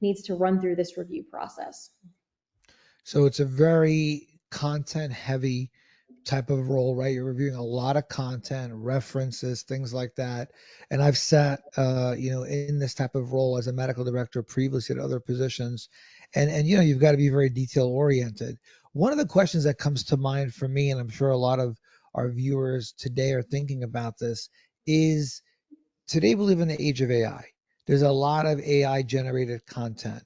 needs to run through this review process. So it's a very content heavy type of role, right? You're reviewing a lot of content, references, things like that. And I've sat, in this type of role as a medical director previously at other positions, and you've got to be very detail oriented. One of the questions that comes to mind for me, and I'm sure a lot of our viewers today are thinking about this, is today we live in the age of AI. There's a lot of AI generated content.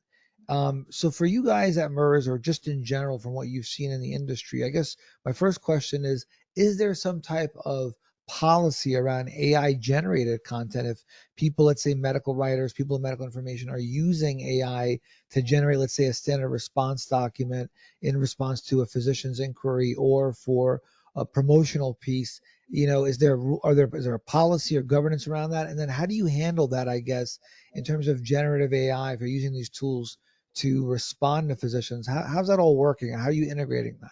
So for you guys at MERS or just in general from what you've seen in the industry, I guess my first question is there some type of policy around AI generated content if people, let's say medical writers, people in medical information are using AI to generate, let's say, a standard response document in response to a physician's inquiry or for a promotional piece? Is there a policy or governance around that? And then how do you handle that, I guess, in terms of generative AI, if you're using these tools to respond to physicians? How's that all working? How are you integrating that?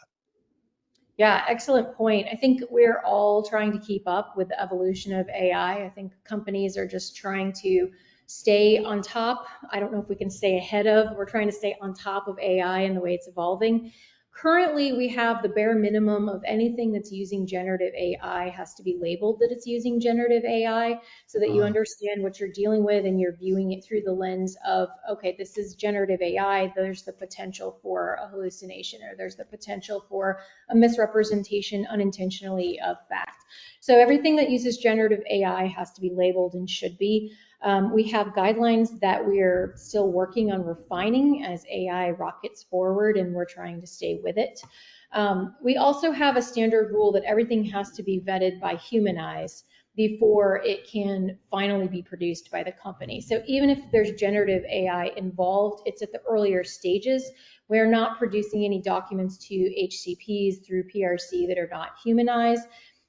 Yeah, excellent point. I think we're all trying to keep up with the evolution of AI. I think companies are just trying to stay on top. I don't know if we can stay ahead of, we're trying to stay on top of AI and the way it's evolving. Currently, we have the bare minimum of anything that's using generative AI has to be labeled that it's using generative AI so that you Uh, understand what you're dealing with and you're viewing it through the lens of, okay, this is generative AI. There's the potential for a hallucination or there's the potential for a misrepresentation unintentionally of fact. So everything that uses generative AI has to be labeled and should be. We have guidelines that we're still working on refining as AI rockets forward, and we're trying to stay with it. We also have a standard rule that everything has to be vetted by human eyes before it can finally be produced by the company. So even if there's generative AI involved, it's at the earlier stages. We're not producing any documents to HCPs through PRC that are not humanized.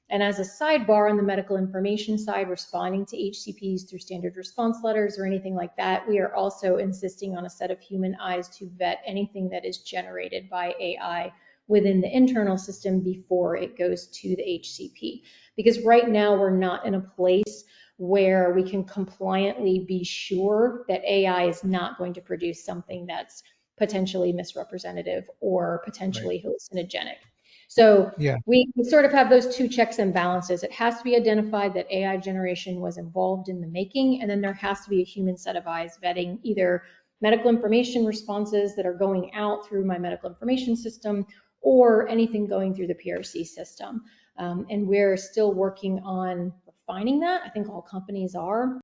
And as a sidebar on the medical information side, responding to HCPs through standard response letters or anything like that, we are also insisting on a set of human eyes to vet anything that is generated by AI within the internal system before it goes to the HCP. Because right now we're not in a place where we can compliantly be sure that AI is not going to produce something that's potentially misrepresentative or right. potentially hallucinogenic. So Yeah. we sort of have those two checks and balances. It has to be identified that AI generation was involved in the making, and then there has to be a human set of eyes vetting either medical information responses that are going out through my medical information system or anything going through the PRC system. And we're still working on refining that. I think all companies are.